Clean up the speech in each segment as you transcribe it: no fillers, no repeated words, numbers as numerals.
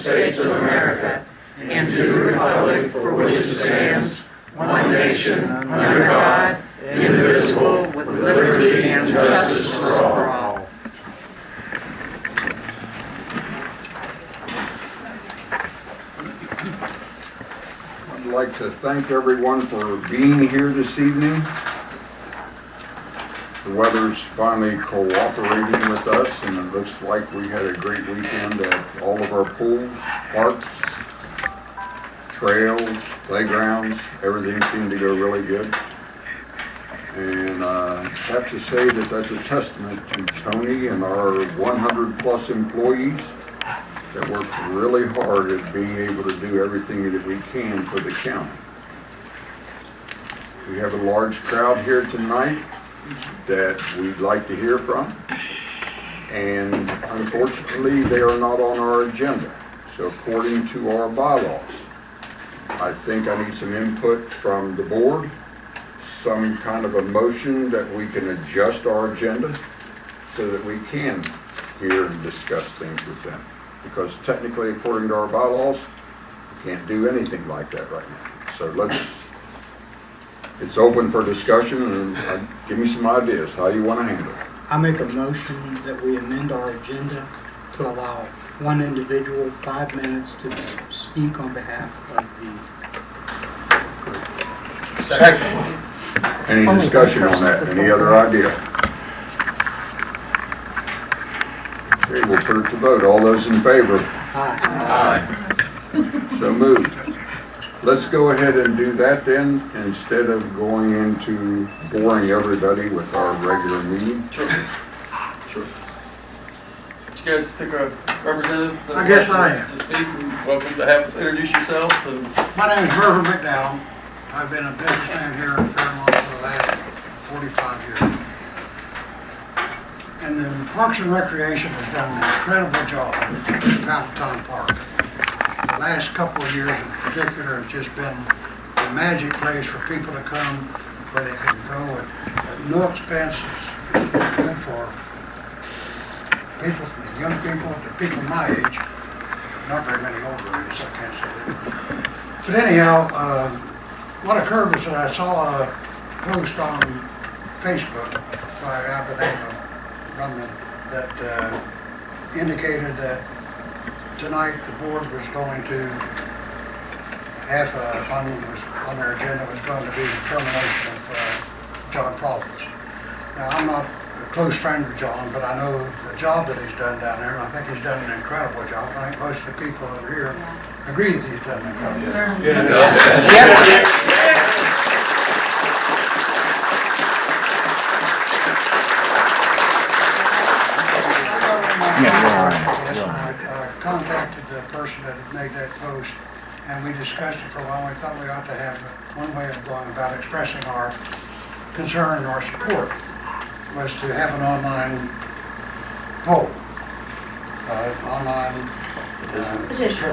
States of America and to the republic for which it stands, one nation, under God, indivisible, with liberty and justice for all. I'd like to thank everyone for being here this evening. The weather's finally cooperating with us, and it looks like we had a great weekend at all of our pools, parks, trails, playgrounds. Everything seemed to go really good. And I have to say that that's a testament to Tony and our 100+ employees that worked really hard at being able to do everything that we can for the county. We have a large crowd here tonight that we'd like to hear from, and unfortunately they are not on our agenda. So according to our bylaws, I think I need some input from the board, some kind of a motion that we can adjust our agenda so that we can hear and discuss things with them. Because technically, according to our bylaws, we can't do anything like that right now. So it's open for discussion, and give me some ideas how you want to handle it. I make a motion that we amend our agenda to allow one individual 5 minutes to speak on behalf of the group. Second. Any discussion on that? Any other idea? Okay, we'll put it to vote. All those in favor? Aye. So moved. Let's go ahead and do that then, instead of going into boring everybody with our regular meeting. Sure. Did you guys pick a representative? I guess I am. To speak, and welcome to have introduce yourself. My name is Murv McDowell. I've been a businessman here in Fairmont for the last 45 years. And then Parks and Recreation has done an incredible job at Palatine Park. The last couple of years in particular has just been a magic place for people to come where they can go at no expense. It's good for people, from the young people to people my age. Not very many older age, so I can't say that. But anyhow, what occurred was that I saw a post on Facebook by a guy by the name of Rumman that indicated that tonight the board was going to have on their agenda was going to be the termination of John Providence. Now, I'm not a close friend of John, but I know the job that he's done down there, and I think he's done an incredible job. I think most of the people over here agree that he's done an incredible job. I contacted the person that had made that post, and we discussed it for a while. We thought we ought to have one way of going about expressing our concern and our support was to have an online poll,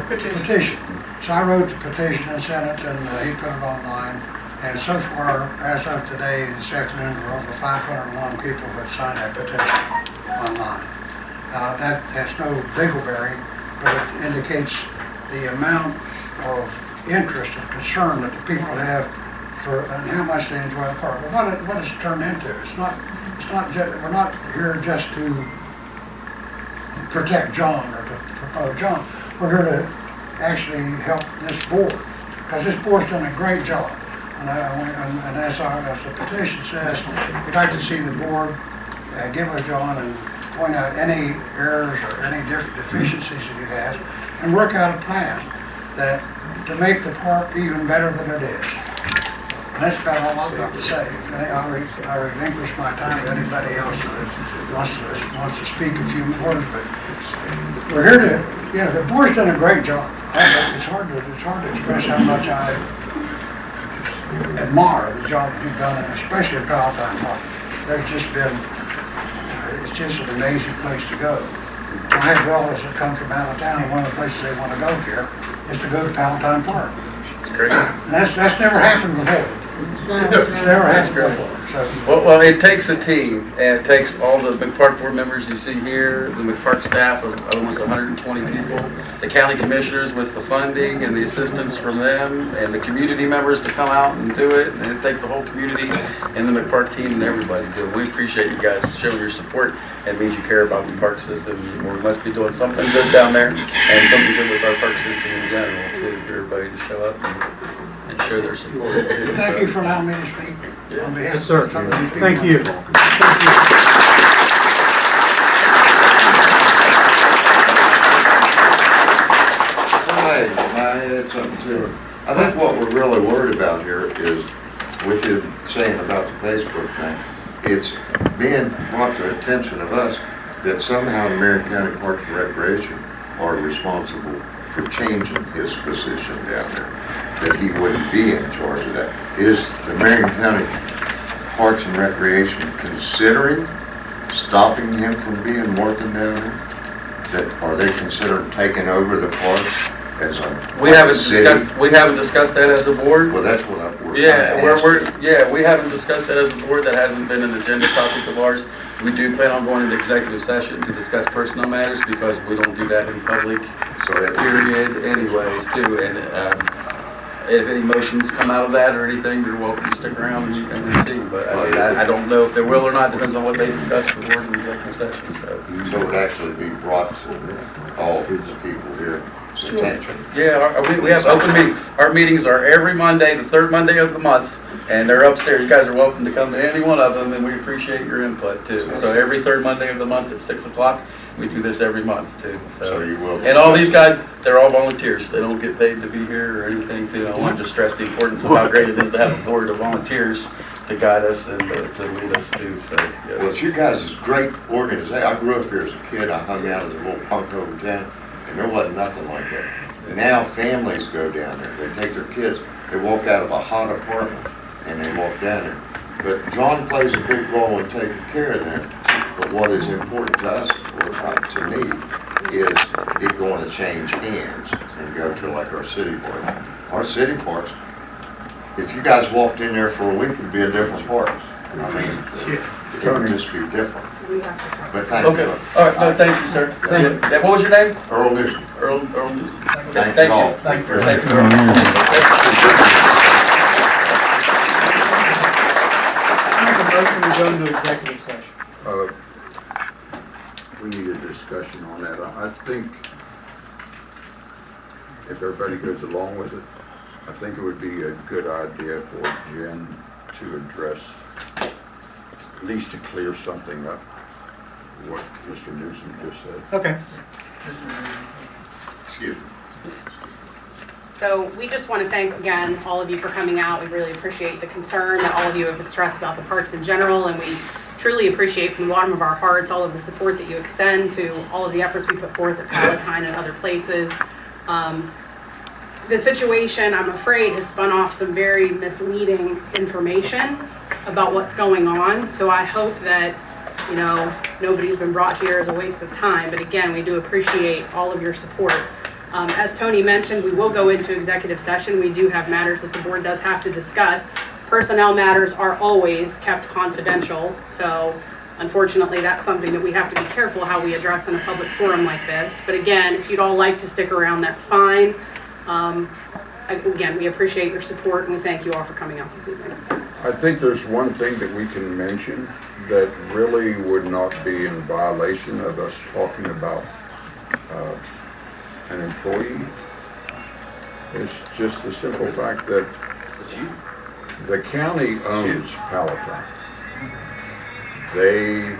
petition. So I wrote the petition and sent it, and he put it online. And so far, as of today, this afternoon, there are over 501 people that signed that petition online. That has no legal bearing, but it indicates the amount of interest and concern that the people have for and how much they enjoy the park. Well, what it's turned into? We're not here just to protect John or to propose John. We're here to actually help this board, because this board's done a great job. And as the petition says, we'd like to see the board give us John and point out any errors or any different deficiencies that he has, and work out a plan that to make the park even better than it is. And that's about all I've got to say. I relinquish my time to anybody else that wants to speak a few words, but we're here to, the board's done a great job. It's hard to express how much I admire the job that you've done, especially at Palatine Park. There's just been, it's just an amazing place to go. I have relatives that come from out of town, and one of the places they want to go here is to go to Palatine Park. It's great. And that's never happened before. It's never happened before, so. Well, it takes a team, and it takes all the McPark board members you see here, the McPark staff of almost 120 people, the county commissioners with the funding and the assistance from them, and the community members to come out and do it, and it takes the whole community and the McPark team and everybody to do it. We appreciate you guys showing your support. It means you care about the park system. We must be doing something good down there, and something good with our park system in general, too, for everybody to show up and show their support. Too. Thank you for allowing me to speak. Yeah. On behalf Yes, sir. of some of these people. Thank you. I had something too. I think what we're really worried about here is, with you saying about the Facebook thing, it's being brought to attention of us that somehow the Marion County Parks and Recreation are responsible for changing his position down there, that he wouldn't be in charge of that. Is the Marion County Parks and Recreation considering stopping him from being working down there? Are they considering taking over the parks as a We haven't city? discussed that as a board. Well, that's what we're We haven't discussed that as a board. That hasn't been an agenda topic of ours. We do plan on going into executive session to discuss personnel matters because we don't do that in public, So that period, anyways, too. And if any motions come out of that or anything, you're welcome to stick around and see. But I mean, I don't know if there will or not. Depends on what they discuss the board in executive session. So it would actually be brought to all the people here attention. yeah, we have open meetings. Our meetings are every Monday, the third Monday of the month. And they're upstairs. You guys are welcome to come to any one of them, and we appreciate your input too. So every third Monday of the month at 6 o'clock, we do this every month too. So you will. And all these guys, they're all volunteers. They don't get paid to be here or anything too. I want to just stress the importance of how great it is to have a board of volunteers to guide us and to lead us too. So, yeah. Well, it's you guys' great organization. I grew up here as a kid. I hung out in a little punk over town, and there wasn't nothing like that. Now families go down there. They take their kids. They walk out of a hot apartment and they walk down there. But John plays a big role in taking care of them. But what is important to us, or to me, is it going to change hands and go to like our city parks. Our city parks, if you guys walked in there for a week, it'd be a different park. I mean, it would just be different. But thank Okay. you. All right. No, thank you, sir. Yeah, what was your name? Earl Nuzum. Earl Nuzum. Thank Thank you all. you. Thank you, Earl. Motion to go into executive session. We need a discussion on that. I think if everybody goes along with it, I think it would be a good idea for Jen to address, at least to clear something up, what Mr. Newsom just said. Okay. Excuse me. So we just want to thank, again, all of you for coming out. We really appreciate the concern that all of you have expressed about the parks in general, and we truly appreciate from the bottom of our hearts all of the support that you extend to all of the efforts we put forth at Palatine and other places. The situation, I'm afraid, has spun off some very misleading information about what's going on. So I hope that, you know, nobody's been brought here as a waste of time. But again, we do appreciate all of your support. As Tony mentioned, we will go into executive session. We do have matters that the board does have to discuss. Personnel matters are always kept confidential. So unfortunately, that's something that we have to be careful how we address in a public forum like this. But again, if you'd all like to stick around, that's fine. Again, we appreciate your support and we thank you all for coming out this evening. I think there's one thing that we can mention that really would not be in violation of us talking about an employee. It's just the simple fact that the county owns Palatine. They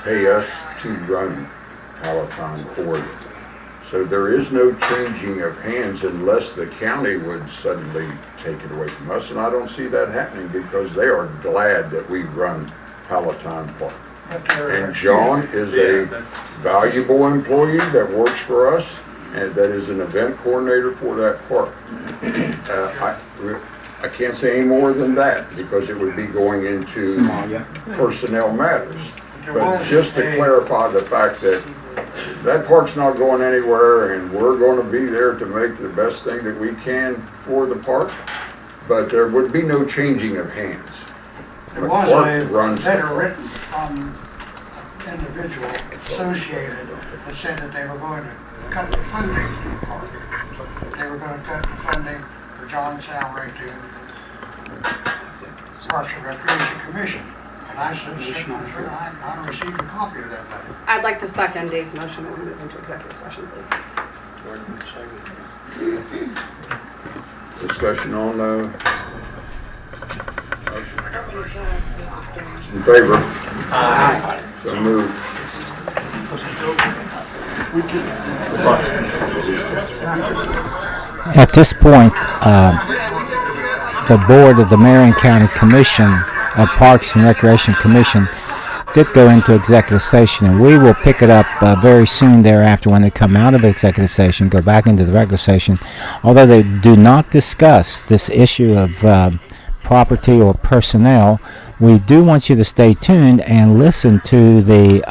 pay us to run Palatine for them. So there is no changing of hands unless the county would suddenly take it away from us. And I don't see that happening because they are glad that we run Palatine Park. And John is a valuable employee that works for us and that is an event coordinator for that park. I can't say any more than that because it would be going into personnel matters. But just to clarify the fact that that park's not going anywhere and we're going to be there to make the best thing that we can for the park. but there would be no changing of hands. There The was clerk a runs the letter park. written from individuals associated that said that they were going to cut the funding for the park. They were going to cut the funding for John's salary to Parks and Recreation Commission. And I said, I received a copy of that letter. I'd like to second Dave's motion and move into executive session, please. Discussion on the motion. In favor? Aye. So moved. At this point, the board of the Marion County Commission of Parks and Recreation Commission did go into executive session, and we will pick it up very soon thereafter when they come out of executive session, go back into the regular session. Although they do not discuss this issue of property or personnel, we do want you to stay tuned and listen to the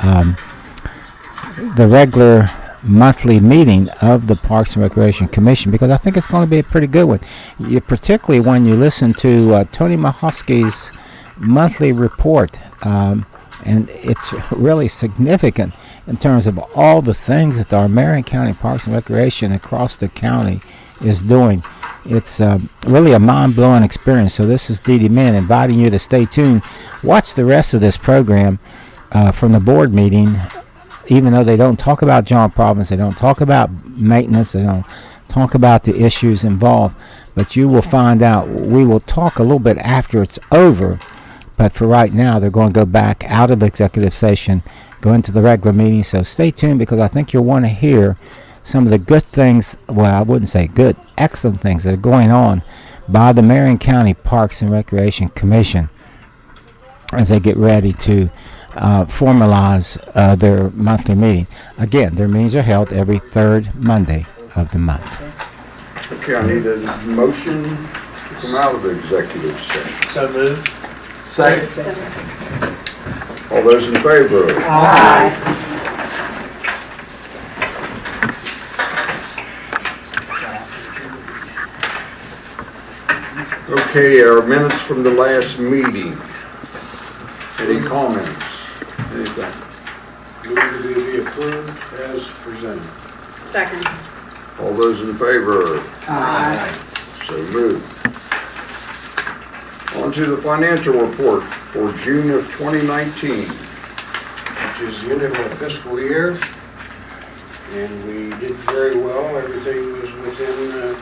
regular monthly meeting of the Parks and Recreation Commission, because I think it's going to be a pretty good one. Particularly when you listen to Tony Mahosky's monthly report, and it's really significant in terms of all the things that our Marion County Parks and Recreation across the county is doing. It's really a mind-blowing experience. So this is Dee Dee Min inviting you to stay tuned. Watch the rest of this program from the board meeting. Even though they don't talk about John Province, they don't talk about maintenance, they don't talk about the issues involved, but you will find out. We will talk a little bit after it's over, but for right now, they're going to go back out of executive session, go into the regular meeting, so stay tuned, because I think you'll want to hear some of the good things, well, I wouldn't say good, excellent things that are going on by the Marion County Parks and Recreation Commission as they get ready to formalize their monthly meeting. Again, their meetings are held every third Monday of the month. Okay, I need a motion to come out of executive session. So moved. Second. All those in favor? Aye. Okay, our minutes from the last meeting. Any comments? Anything? Move to be approved as presented. Second. All those in favor? Aye. So moved. On to the financial report for June of 2019. Which is the end of our fiscal year. And we did very well. Everything was within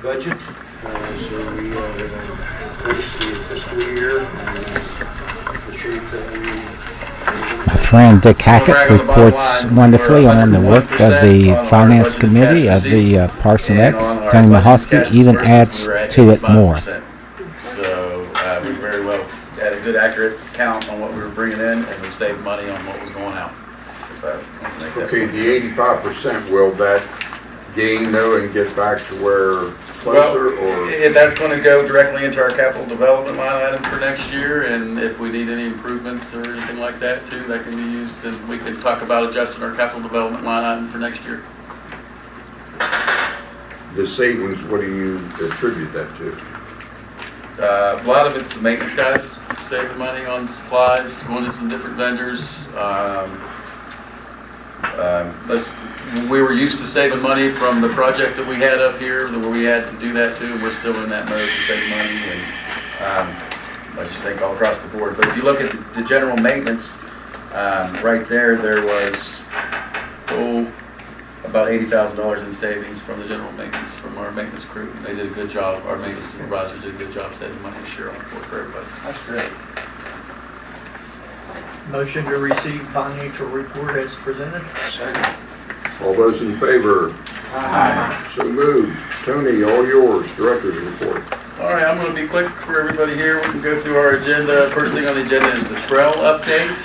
budget. So we finished the fiscal year. And appreciate that we... Friend Dick Hackett reports wonderfully on the work of the Finance Committee of the Parks and Rec. Tony Mahosky even adds to it more. So we very well had a good accurate count on what we were bringing in, and we saved money on what was going out. So, Okay, the 85%, will that gain though and get back to where closer, or? That's going to go directly into our capital development line item for next year, and if we need any improvements or anything like that too, that can be used, and we can talk about adjusting our capital development line item for next year. The savings, what do you attribute that to? A lot of it's the maintenance guys saving money on supplies, going to some different vendors. We were used to saving money from the project that we had up here, where we had to do that too, and we're still in that mode to save money. And I just think all across the board. But if you look at the general maintenance, right there was about $80,000 in savings from the general maintenance from our maintenance crew. They did a good job. Our maintenance supervisors did a good job saving money this year on the board for everybody. That's great. Motion to receive financial report as presented. Second. All those in favor? Aye. So moved. Tony, all yours, director's report. All right, I'm going to be quick for everybody here. We can go through our agenda. First thing on the agenda is the trail update.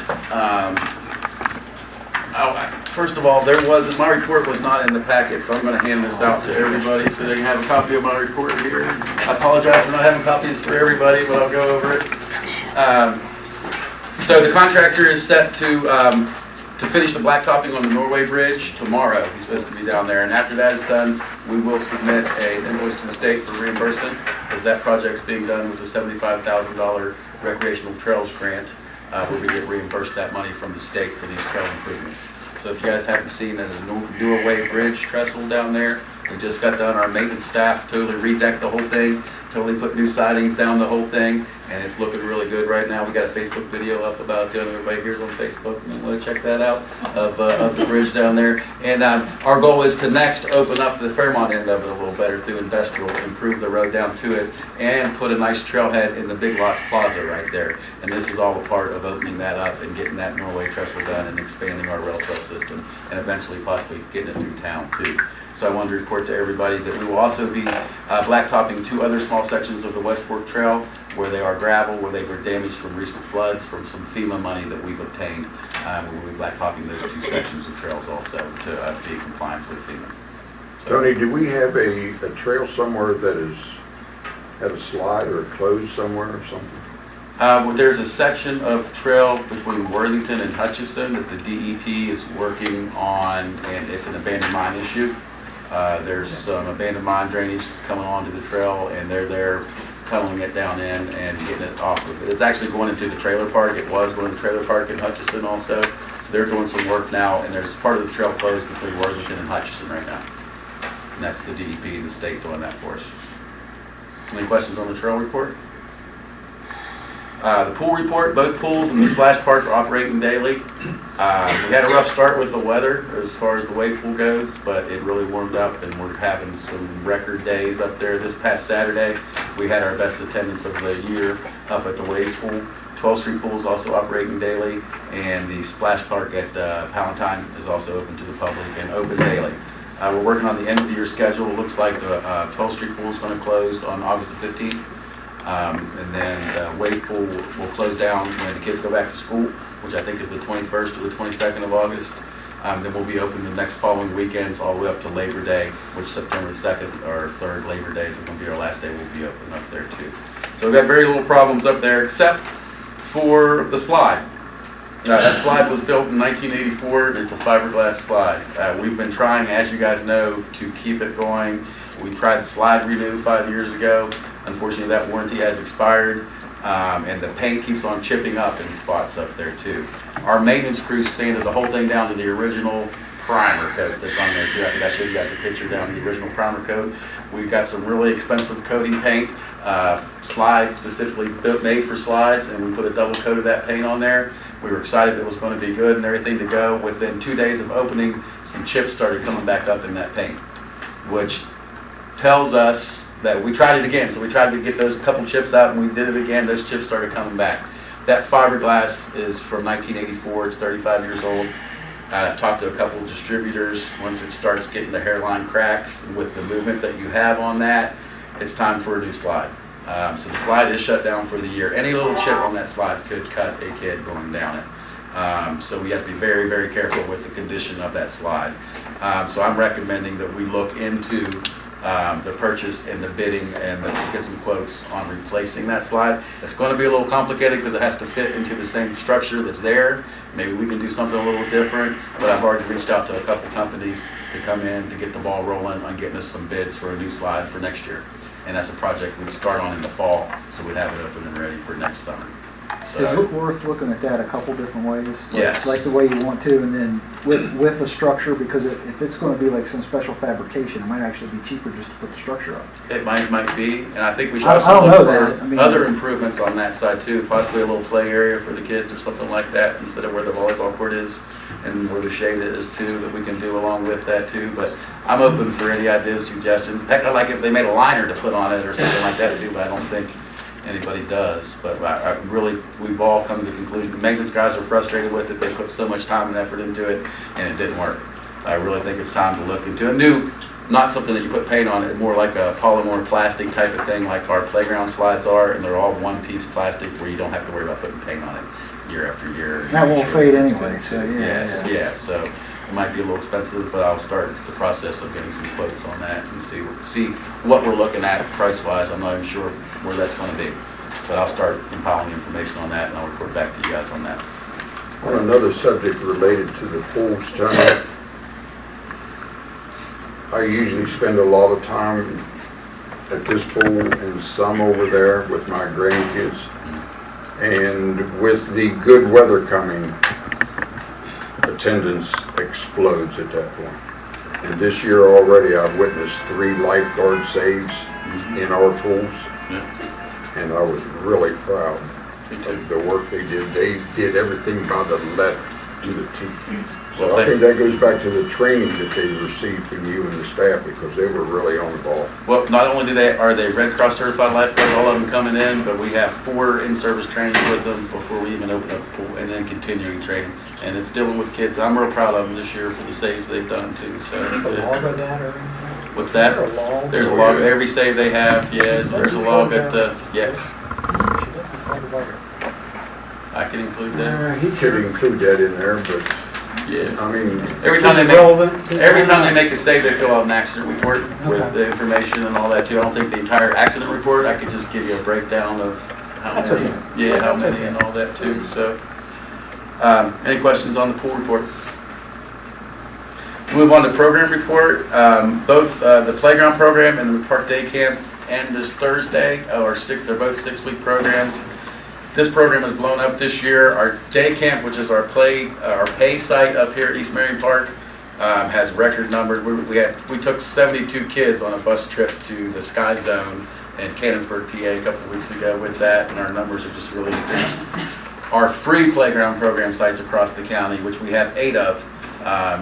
First of all, my report was not in the packet, so I'm going to hand this out to everybody so they can have a copy of my report here. I apologize for not having copies for everybody, but I'll go over it. So the contractor is set to finish the blacktopping on the Norway Bridge tomorrow. He's supposed to be down there, and after that is done, we will submit an invoice to the state for reimbursement for because that project's being done with the $75,000 recreational trails grant, where we get reimbursed that money from the state for these trail improvements. So if you guys haven't seen the New Away Bridge trestle down there, we just got done. Our maintenance staff totally redecked the whole thing, totally put new sidings down the whole thing, and it's looking really good right now. We got a Facebook video up about it. Everybody here's on Facebook, and you want to check that out, of the bridge down there. And our goal is to next open up the Fairmont end of it a little better through industrial, improve the road down to it, and put a nice trailhead in the Big Lots Plaza right there. And this is all a part of opening that up and getting that Norway trestle done and expanding our rail trail system, and eventually possibly getting it through town too. So I wanted to report to everybody that we will also be blacktopping 2 other small sections of the West Fork Trail where they are gravel, where they were damaged from recent floods, from some FEMA money that we've obtained. We'll be blacktopping those 2 sections of trails also to be in compliance with FEMA. So, Tony, do we have a trail somewhere that is had a slide or closed somewhere or something? Well, there's a section of trail between Worthington and Hutchison that the DEP is working on, and it's an abandoned mine issue. There's some abandoned mine drainage that's coming onto the trail, and they're there tunneling it down in and getting it off of it. It's actually going into the trailer park. It was going to the trailer park in Hutchison also. So they're doing some work now, and there's part of the trail closed between Worthington and Hutchison right now. And that's the DEP, the state, doing that for us. Any questions on the trail report? The pool report, both pools and the splash park are operating daily. We had a rough start with the weather as far as the wave pool goes, but it really warmed up and we're having some record days up there. This past Saturday, we had our best attendance of the year up at the wave pool. 12th Street Pool is also operating daily, and the splash park at Palatine is also open to the public and open daily. We're working on the end of the year schedule. It looks like the 12th Street Pool is going to close on August the 15th. And then Wave Pool will close down when the kids go back to school, which I think is the 21st or the 22nd of August. Then we'll be open the next following weekends all the way up to Labor Day, which September 2nd or 3rd Labor Day is going to be our last day. We'll be open up there too. So we've got very little problems up there except for the slide. That slide was built in 1984. It's a fiberglass slide. We've been trying, as you guys know, to keep it going. We tried Slide Renew 5 years ago. Unfortunately, that warranty has expired, and the paint keeps on chipping up in spots up there too. Our maintenance crew sanded the whole thing down to the original primer coat that's on there too. I think I showed you guys a picture down to the original primer coat. We've got some really expensive coating paint, slide specifically made for slides, and we put a double coat of that paint on there. We were excited it was going to be good and everything to go. Within 2 days of opening, some chips started coming back up in that paint, which tells us that we tried it again. So we tried to get those couple chips out, and we did it again. Those chips started coming back. That fiberglass is from 1984. It's 35 years old. I've talked to a couple of distributors. Once it starts getting the hairline cracks, and with the movement that you have on that, it's time for a new slide. So the slide is shut down for the year. Any little chip on that slide could cut a kid going down it. So we have to be very, very careful with the condition of that slide. So I'm recommending that we look into the purchase and the bidding and get some quotes on replacing that slide. It's going to be a little complicated because it has to fit into the same structure that's there. Maybe we can do something a little different, but I've already reached out to a couple companies to come in to get the ball rolling on getting us some bids for a new slide for next year. And that's a project we'd start on in the fall, so we'd have it open and ready for next summer. So, is it worth looking at that a couple different ways? Yes. Like the way you want to, and then with the structure, because if it's going to be like some special fabrication, it might actually be cheaper just to put the structure up. it might be, and I think we should I also don't know look that. for I mean, other improvements on that side too, possibly a little play area for the kids or something like that, instead of where the volleyball court is and where the shade is too, that we can do along with that too. But I'm open for any ideas, suggestions. Heck, I like if they made a liner to put on it or something like that too, but I don't think anybody does. But I really, we've all come to the conclusion, the maintenance guys are frustrated with it. They put so much time and effort into it, and it didn't work. I really think it's time to look into a new, not something that you put paint on it, more like a polymer plastic type of thing, like our playground slides are, and they're all one-piece plastic where you don't have to worry about putting paint on it year after year. That won't fade anyway, so yeah. Yes, yeah, so it might be a little expensive, but I'll start the process of getting some quotes on that and see what we're looking at price-wise. I'm not even sure where that's going to be, but I'll start compiling information on that, and I'll report back to you guys on that. On another subject related to the pools, Tony, I usually spend a lot of time at this pool and some over there with my grandkids. And with the good weather coming, attendance explodes at that point. And this year already, I've witnessed 3 lifeguard saves in our pools. And I was really proud of the work they did. They did everything by the letter to the T. So I think that goes back to the training that they received from you and the staff, because they were really on the ball. Well, not only are they Red Cross certified lifeguards, all of them coming in, but we have 4 in-service trainings with them before we even open up the pool, and then continuing training. And it's dealing with kids. I'm real proud of them this year for the saves they've done too. So, log of that or anything? What's that? Is there a log? There's a log of every save they have. Yes, there's a log at the, yes. I can include that. He could include that in there, but Yeah. I mean, Every time they make a save, they fill out an accident report with the information and all that too. I don't think the entire accident report. I could just give you a breakdown of how many, how many and all that too. So, any questions on the pool report? Move on to program report. Both the playground program and the park day camp end this Thursday. They're both 6-week programs. This program has blown up this year. Our day camp, which is our pay site up here at East Marion Park, has record numbers. We took 72 kids on a bus trip to the Sky Zone in Cannonsburg, PA, a couple of weeks ago with that, and our numbers have just really increased. Our free playground program sites across the county, which we have 8 of.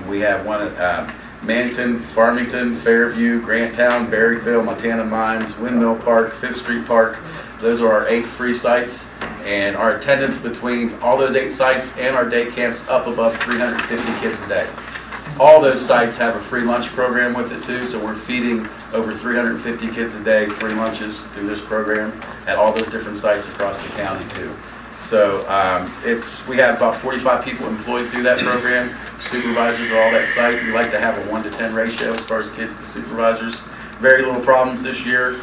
We have one at Mannington, Farmington, Fairview, Granttown, Berryville, Montana Mines, Windmill Park, 5th Street Park. Those are our 8 free sites, and our attendance between all those 8 sites and our day camps up above 350 kids a day. All those sites have a free lunch program with it too, so we're feeding over 350 kids a day free lunches through this program at all those different sites across the county too. So we have about 45 people employed through that program, supervisors at all that site. We like to have a 1-to-10 ratio as far as kids to supervisors. Very little problems this year.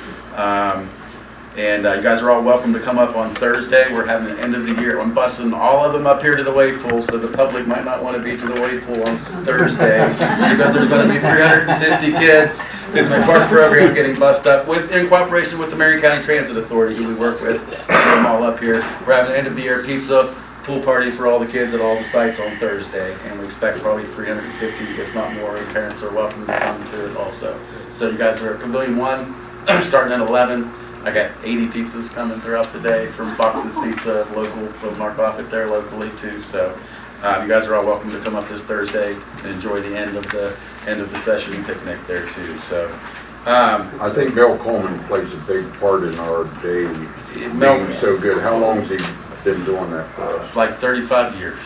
And you guys are all welcome to come up on Thursday. We're having an end of the year. I'm bussing all of them up here to the wave pool, so the public might not want to be to the wave pool on Thursday because there's going to be 350 kids through the park program getting bussed up in cooperation with the Marion County Transit Authority, who we work with. Get them all up here. We're having an end of the year pizza pool party for all the kids at all the sites on Thursday, and we expect probably 350, if not more, and parents are welcome to come to it also. So you guys are at Pavilion 1, starting at 11. I got 80 pizzas coming throughout the day from Fox's Pizza, local, from Mark Offit there locally too. So you guys are all welcome to come up this Thursday and enjoy the end of the session picnic there too. So I think Mel Coleman plays a big part in our day being so good. How long has he been doing that for us? Like 35 years.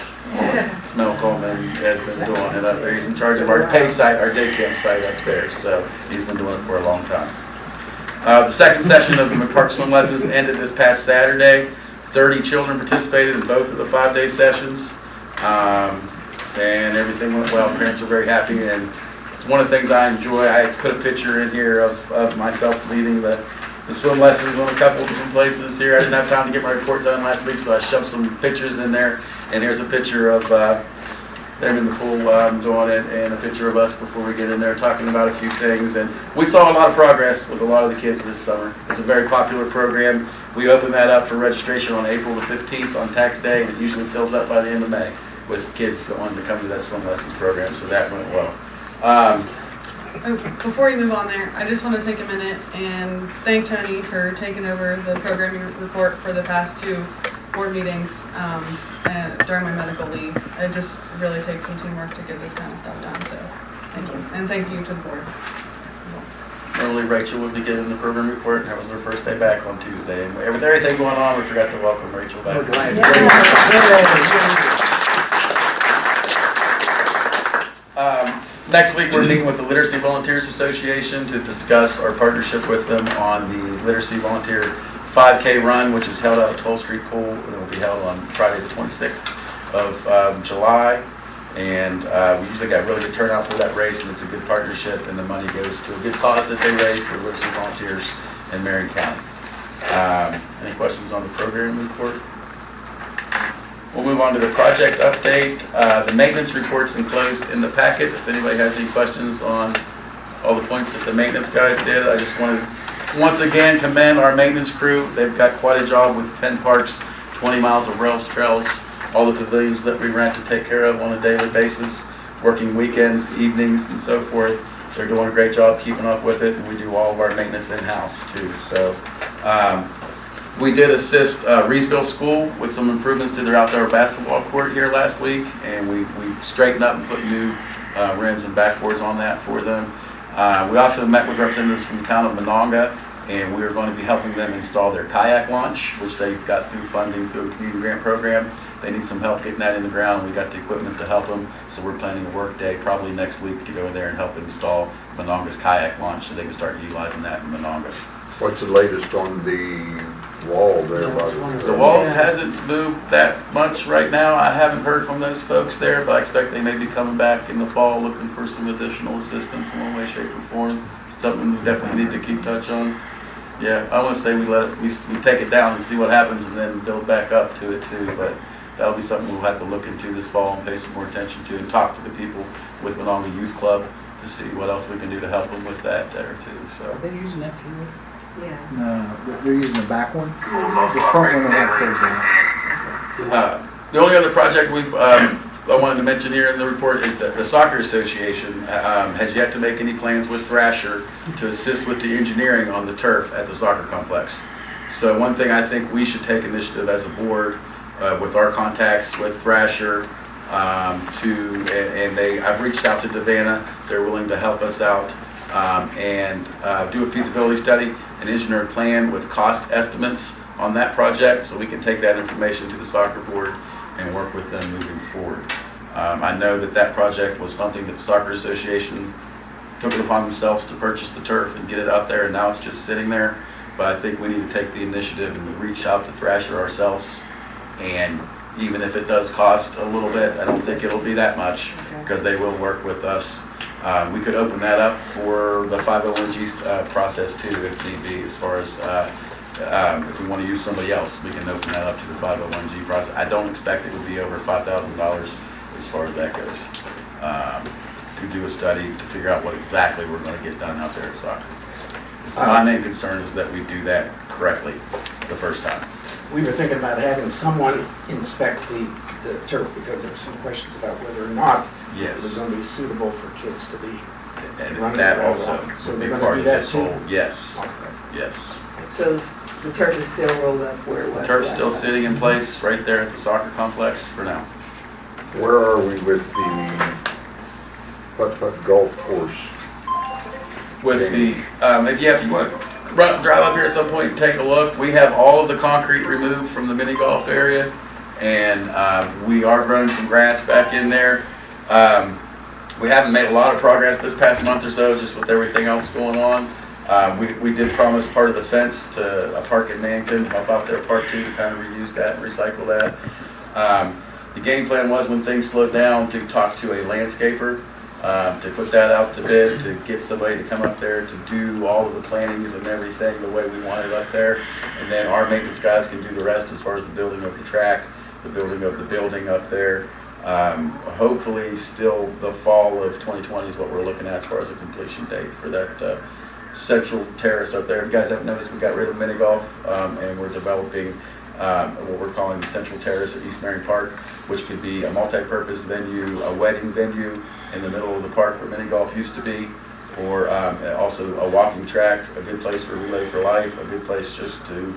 Mel Coleman has been doing it up there. He's in charge of our pay site, our day camp site up there. So he's been doing it for a long time. The second session of the McPark swim lessons ended this past Saturday. 30 children participated in both of the 5-day sessions, and everything went well. Parents are very happy, and it's one of the things I enjoy. I put a picture in here of myself leading the swim lessons on a couple of different places here. I didn't have time to get my report done last week, so I shoved some pictures in there, and here's a picture of them in the pool doing it, and a picture of us before we get in there talking about a few things. And we saw a lot of progress with a lot of the kids this summer. It's a very popular program. We open that up for registration on April the 15th on tax day, and it usually fills up by the end of May with kids wanting to come to that swim lessons program, so that went well. Before you move on there, I just want to take a minute and thank Tony for taking over the programming report for the past 2 board meetings during my medical leave. It just really takes some teamwork to get this kind of stuff done, so thank you. And thank you to the board. Normally Rachel would be giving the program report, and that was her first day back on Tuesday. And with everything going on, we forgot to welcome Rachel back. We're glad. Next week, we're meeting with the Literacy Volunteers Association to discuss our partnership with them on the Literacy Volunteer 5K run, which is held out at 12th Street Pool, and it will be held on Friday the 26th of July. And we usually got really good turnout for that race, and it's a good partnership, and the money goes to a good cause that they raise for literacy volunteers in Marion County. Any questions on the program report? We'll move on to the project update. The maintenance report's enclosed in the packet. If anybody has any questions on all the points that the maintenance guys did, I just wanted once again commend our maintenance crew. They've got quite a job with 10 parks, 20 miles of rails, trails, all the pavilions that we rent to take care of on a daily basis, working weekends, evenings, and so forth. They're doing a great job keeping up with it, and we do all of our maintenance in-house too. So we did assist Reesville School with some improvements to their outdoor basketball court here last week, and we straightened up and put new rims and backboards on that for them. We also met with representatives from the town of Monongah, and we are going to be helping them install their kayak launch, which they got through funding through a community grant program. They need some help getting that in the ground. We got the equipment to help them, so we're planning a work day probably next week to go there and help install Monongah's kayak launch so they can start utilizing that in Monongah. What's the latest on the wall there? The walls hasn't moved that much right now. I haven't heard from those folks there, but I expect they may be coming back in the fall looking for some additional assistance in one way, shape, or form. It's something we definitely need to keep touch on. Yeah, I want to say we take it down and see what happens and then build back up to it too, but that'll be something we'll have to look into this fall and pay some more attention to and talk to the people with Monongah Youth Club to see what else we can do to help them with that there too. So. Are they using that fuel? Yeah. No, they're using the back one. The front one of that closed down. The only other project I wanted to mention here in the report is that the Soccer Association has yet to make any plans with Thrasher to assist with the engineering on the turf at the soccer complex. So one thing I think we should take initiative as a board with our contacts with Thrasher I've reached out to Davana. They're willing to help us out and do a feasibility study, an engineering plan with cost estimates on that project so we can take that information to the soccer board and work with them moving forward. I know that project was something that the Soccer Association took it upon themselves to purchase the turf and get it out there, and now it's just sitting there. But I think we need to take the initiative and reach out to Thrasher ourselves, and even if it does cost a little bit, I don't think it'll be that much because they will work with us. We could open that up for the 501G process too, if need be, as far as if we want to use somebody else, we can open that up to the 501G process. I don't expect it would be over $5,000 as far as that goes. To do a study to figure out what exactly we're going to get done out there at soccer. So my main concern is that we do that correctly the first time. We were thinking about having someone inspect the turf because there were some questions about whether or not it was going to be suitable for kids to be And running that around also on. So would they're be going part to of do that this too? whole, yes, Okay. yes. So the turf is still rolled up where it was. Turf's last still time. sitting in place right there at the soccer complex for now. Where are we with the putt-putt golf course? With the, if you want to drive up here at some point and take a look, we have all of the concrete removed from the mini golf area, and we are growing some grass back in there. We haven't made a lot of progress this past month or so, just with everything else going on. We did promise part of the fence to a park in Mannington, help out their park too, to kind of reuse that and recycle that. The game plan was when things slowed down to talk to a landscaper, to put that out to bid, to get somebody to come up there to do all of the plantings and everything the way we want it up there. And then our maintenance guys can do the rest as far as the building of the track, the building of the building up there. Hopefully still the fall of 2020 is what we're looking at as far as a completion date for that central terrace up there. If you guys haven't noticed, we got rid of mini golf and we're developing what we're calling the central terrace at East Marion Park, which could be a multi-purpose venue, a wedding venue in the middle of the park where mini golf used to be, or also a walking track, a good place for Relay for Life, a good place just to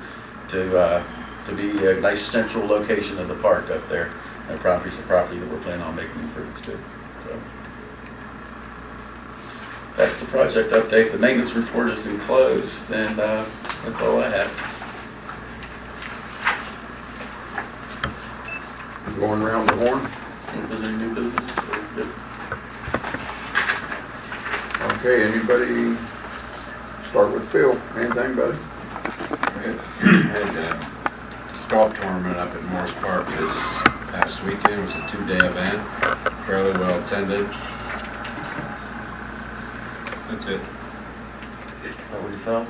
be a nice central location of the park up there, and a piece of property that we're planning on making improvements to. So that's the project update. The maintenance report is enclosed, and that's all I have. Going around the horn? If there's any new business, we're good. Okay, anybody? Start with Phil. Anything, buddy? Had a disc golf tournament up at Morris Park this past weekend. It was a 2-day event, fairly well attended. That's it. Is that what you felt?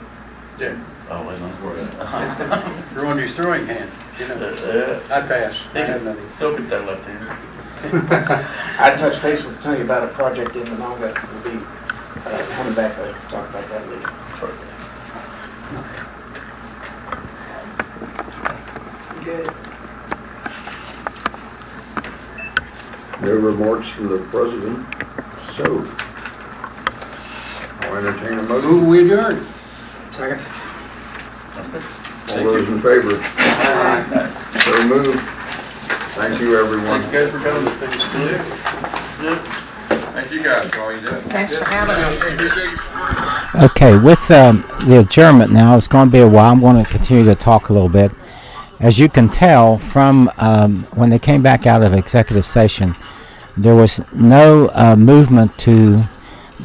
Yeah. Oh, wait on. You're on your throwing hand, you know. I pass. I have nothing. Phil could that left hand. I touched base with Tony about a project in Monongah. We'll be coming back to talk about that later. Sure. Okay. No remarks from the president, so I'll entertain a motion. Move we adjourn. Second. All those in favor? So moved. Thank you, everyone. Thank you guys for coming. Thank you guys for all you do. Thanks for having us. Okay, with the adjournment now, it's going to be a while. I'm going to continue to talk a little bit. As you can tell from when they came back out of executive session, there was no movement to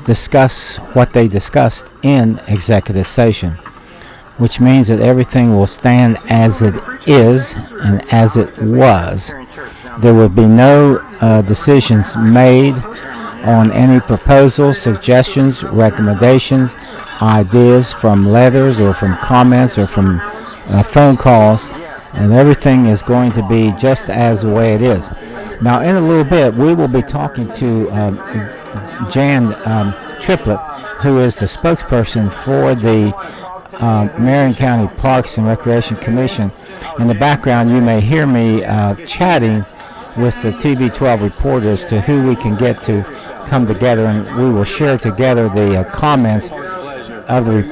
discuss what they discussed in executive session, which means that everything will stand as it is and as it was. There will be no decisions made on any proposals, suggestions, recommendations, ideas from letters or from comments or from phone calls, and everything is going to be just as the way it is. Now, in a little bit, we will be talking to Jan Trippett, who is the spokesperson for the Marion County Parks and Recreation Commission. In the background, you may hear me chatting with the TB12 reporters to who we can get to come together, and we will share together the comments of the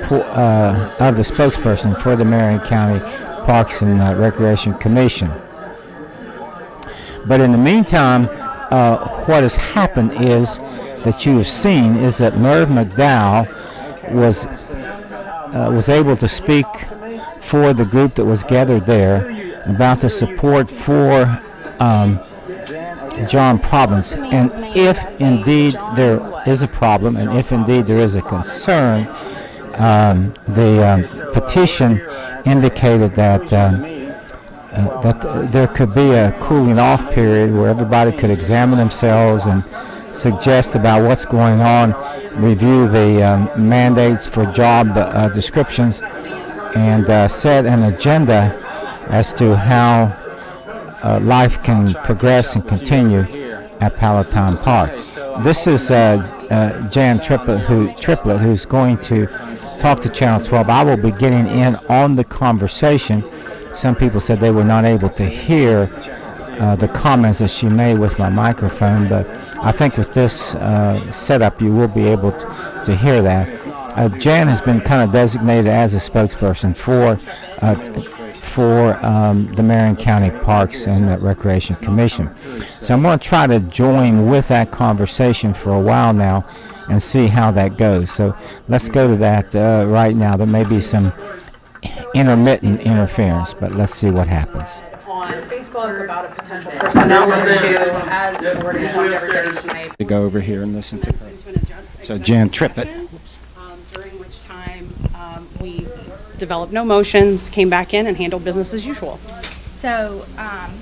spokesperson for the Marion County Parks and Recreation Commission. But in the meantime, what has happened is that you have seen is that Murv McDowell was able to speak for the group that was gathered there about the support for John Province, and if indeed there is a problem, and if indeed there is a concern, the petition indicated that there could be a cooling off period where everybody could examine themselves and suggest about what's going on, review the mandates for job descriptions, and set an agenda as to how life can progress and continue at Palatine Park. This is Jan Trippett, who's going to talk to Channel 12. I will be getting in on the conversation. Some people said they were not able to hear the comments that she made with my microphone, but I think with this setup you will be able to hear that. Jan has been kind of designated as a spokesperson for the Marion County Parks and Recreation Commission. So I'm going to try to join with that conversation for a while now and see how that goes. So let's go to that right now. There may be some intermittent interference, but let's see what happens. On Facebook about a potential personnel issue as the board informed everybody tonight. To go over here and listen to her. So Jan Trippett. During which time we developed no motions, came back in and handled business as usual. So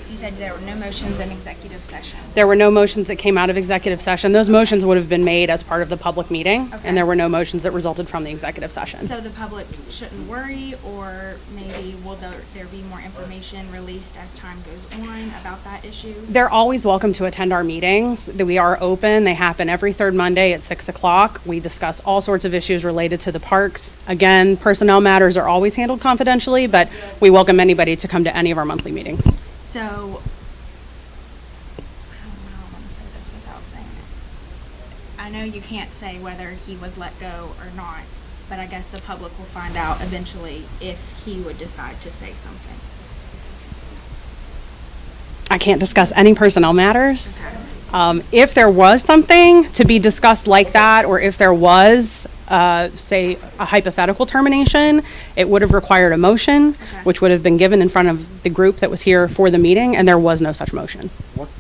you said there were no motions in executive session. There were no motions that came out of executive session. Those motions would have been made as part of the public meeting, Okay. and there were no motions that resulted from the executive session. So the public shouldn't worry, or maybe will there be more information released as time goes on about that issue? They're always welcome to attend our meetings. We are open. They happen every third Monday at 6 o'clock. We discuss all sorts of issues related to the parks. Again, personnel matters are always handled confidentially, but we welcome anybody to come to any of our monthly meetings. So, I don't know how I'm going to say this without saying it. I know you can't say whether he was let go or not, but I guess the public will find out eventually if he would decide to say something. I can't discuss any personnel matters. Okay. If there was something to be discussed like that, or if there was, say, a hypothetical termination, it would have required a motion, which would have been given in front of the group that was here for the meeting, and there was no such motion.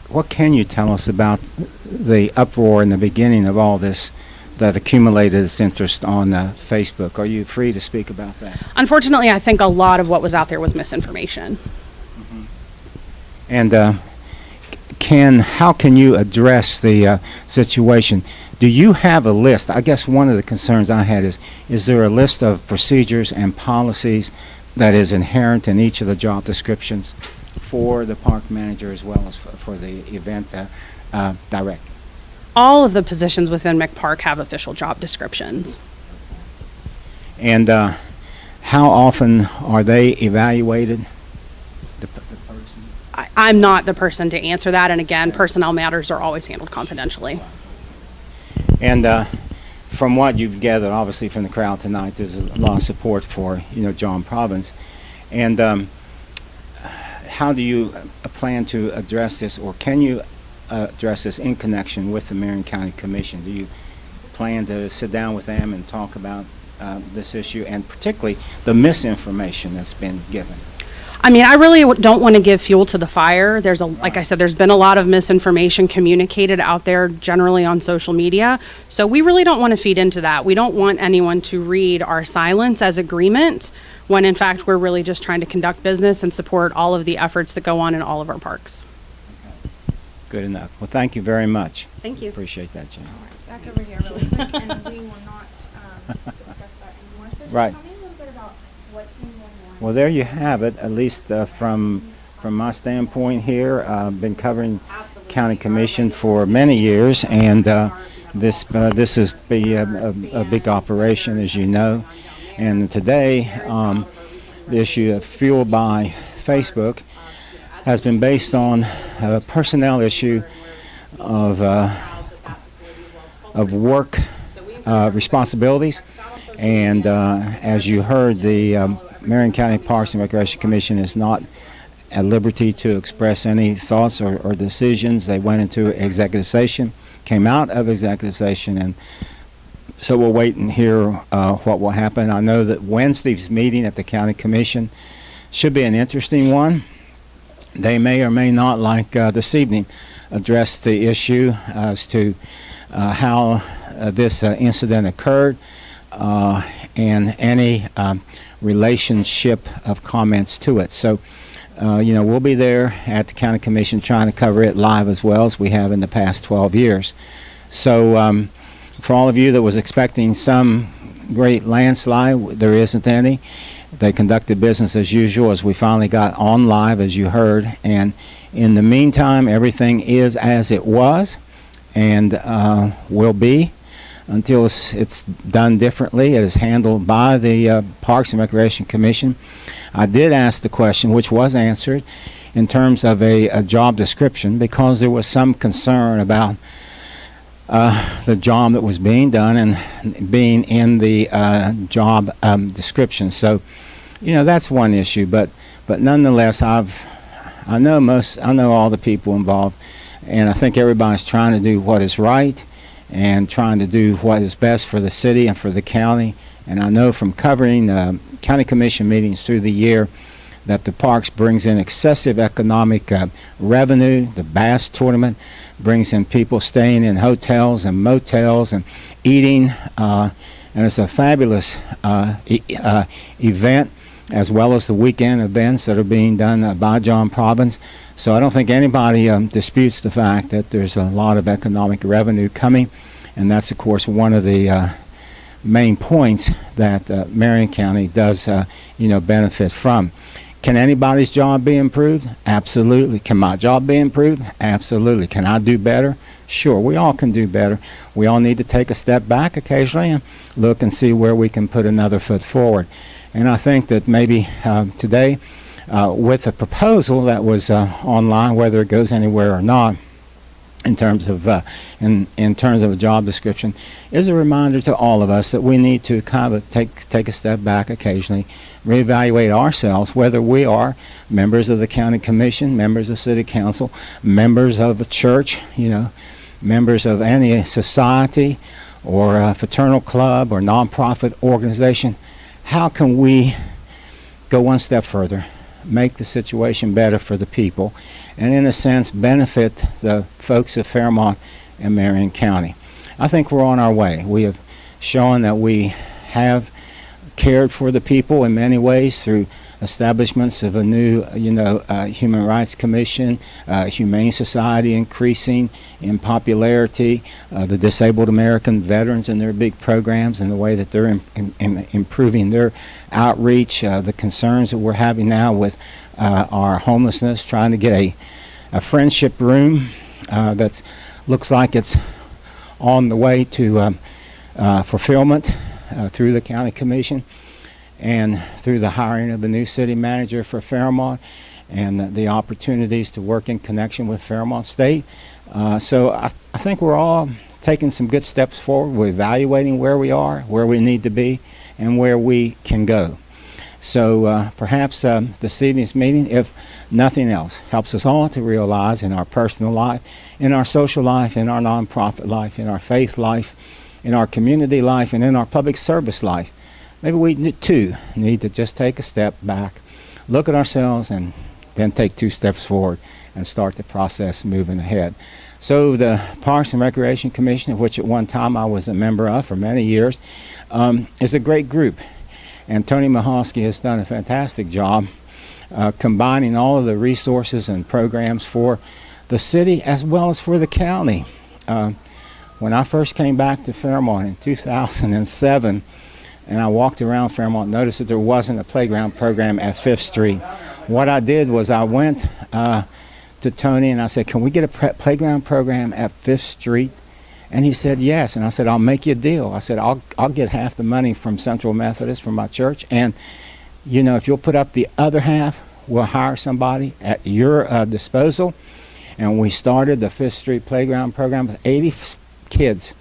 What can you tell us about the uproar in the beginning of all this that accumulated its interest on Facebook? Are you free to speak about that? Unfortunately, I think a lot of what was out there was misinformation. And how can you address the situation? Do you have a list? I guess one of the concerns I had is there a list of procedures and policies that is inherent in each of the job descriptions for the park manager as well as for the event director? All of the positions within McPark have official job descriptions. And how often are they evaluated? I'm not the person to answer that, and again, personnel matters are always handled confidentially. And from what you've gathered, obviously from the crowd tonight, there's a lot of support for John Province. And how do you plan to address this, or can you address this in connection with the Marion County Commission? Do you plan to sit down with them and talk about this issue, and particularly the misinformation that's been given? I mean, I really don't want to give fuel to the fire. Like I said, there's been a lot of misinformation communicated out there generally on social media. So we really don't want to feed into that. We don't want anyone to read our silence as agreement when in fact we're really just trying to conduct business and support all of the efforts that go on in all of our parks. Good enough. Well, thank you very much. Thank you. Appreciate that, Jan. Back over here really quick, and we will not discuss that anymore. So Right. tell me a little bit about what's been going on. Well, there you have it, at least from my standpoint here. I've been covering County Commission for many years, and this is a big operation, as you know. And today, the issue of fuel by Facebook has been based on a personnel issue of work responsibilities. And as you heard, the Marion County Parks and Recreation Commission is not at liberty to express any thoughts or decisions. They went into executive session, came out of executive session, and so we'll wait and hear what will happen. I know that Wednesday's meeting at the County Commission should be an interesting one. They may or may not, like this evening, address the issue as to how this incident occurred and any relationship of comments to it. So, we'll be there at the County Commission trying to cover it live as well as we have in the past 12 years. So, for all of you that was expecting some great landslide, there isn't any. They conducted business as usual as we finally got on live, as you heard. And in the meantime, everything is as it was and will be until it's done differently. It is handled by the Parks and Recreation Commission. I did ask the question, which was answered, in terms of a job description, because there was some concern about the job that was being done and being in the job description. So, that's one issue. But nonetheless, I know all the people involved, and I think everybody's trying to do what is right and trying to do what is best for the city and for the county. And I know from covering county commission meetings through the year that the parks brings in excessive economic revenue. The bass tournament brings in people staying in hotels and motels and eating, and it's a fabulous event, as well as the weekend events that are being done by John Province. So I don't think anybody disputes the fact that there's a lot of economic revenue coming, and that's of course one of the main points that Marion County does benefit from. Can anybody's job be improved? Absolutely. Can my job be improved? Absolutely. Can I do better? Sure, we all can do better. We all need to take a step back occasionally and look and see where we can put another foot forward. And I think that maybe today, with a proposal that was online, whether it goes anywhere or not, in terms of in terms of a job description, is a reminder to all of us that we need to kind of take a step back occasionally, reevaluate ourselves, whether we are members of the county commission, members of city council, members of a church, members of any society or a fraternal club or nonprofit organization. How can we go one step further, make the situation better for the people, and in a sense benefit the folks of Fairmont and Marion County? I think we're on our way. We have shown that we have cared for the people in many ways through establishments of a new, Human Rights Commission, Humane Society increasing in popularity, the Disabled American Veterans and their big programs and the way that they're improving their outreach, the concerns that we're having now with our homelessness, trying to get a friendship room that looks like it's on the way to fulfillment through the county commission and through the hiring of a new city manager for Fairmont, and the opportunities to work in connection with Fairmont State. So I think we're all taking some good steps forward. We're evaluating where we are, where we need to be, and where we can go. So perhaps this evening's meeting, if nothing else, helps us all to realize in our personal life, in our social life, in our nonprofit life, in our faith life, in our community life, and in our public service life. Maybe we too need to just take a step back, look at ourselves, and then take 2 steps forward and start the process moving ahead. So the Parks and Recreation Commission, of which at one time I was a member of for many years, is a great group. And Tony Mahosky has done a fantastic job combining all of the resources and programs for the city as well as for the county. When I first came back to Fairmont in 2007, and I walked around Fairmont, noticed that there wasn't a playground program at 5th Street. What I did was I went to Tony and I said, can we get a playground program at 5th Street? And he said yes, and I said, I'll make you a deal. I said, I'll get half the money from Central Methodist, from my church, and you know, if you'll put up the other half, we'll hire somebody at your disposal. And we started the 5th Street Playground Program with 80 kids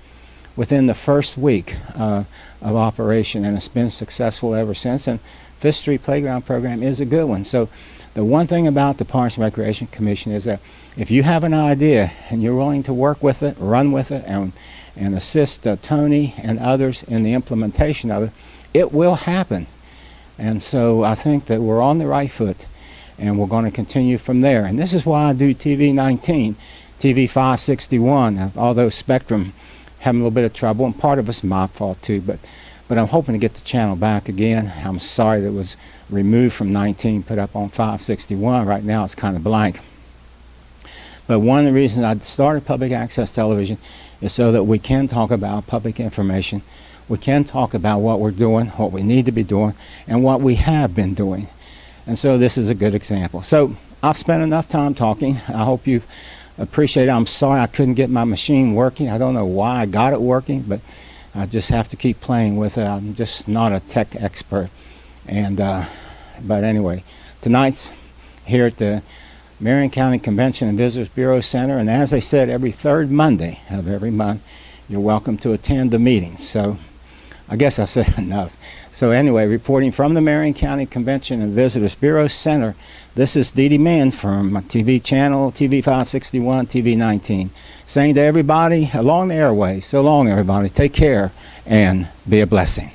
within the first week of operation, and it's been successful ever since. And 5th Street Playground Program is a good one. So the one thing about the Parks and Recreation Commission is that if you have an idea and you're willing to work with it, run with it, and assist Tony and others in the implementation of it, it will happen. And so I think that we're on the right foot, and we're going to continue from there. And this is why I do TV 19, TV 561, although Spectrum having a little bit of trouble, and part of it's my fault too, but I'm hoping to get the channel back again. I'm sorry that it was removed from 19, put up on 561. Right now it's kind of blank. But one of the reasons I started public access television is so that we can talk about public information. We can talk about what we're doing, what we need to be doing, and what we have been doing. And so this is a good example. So I've spent enough time talking. I hope you appreciate it. I'm sorry I couldn't get my machine working. I don't know why I got it working, but I just have to keep playing with it. I'm just not a tech expert. And but anyway, tonight's here at the Marion County Convention and Visitors Bureau Center, and as I said, every 3rd Monday of every month, you're welcome to attend the meetings. So I guess I've said enough. So anyway, reporting from the Marion County Convention and Visitors Bureau Center, this is Dee Dee Mann from TV channel, TV 561, TV 19, saying to everybody along the airways, so long everybody, take care and be a blessing.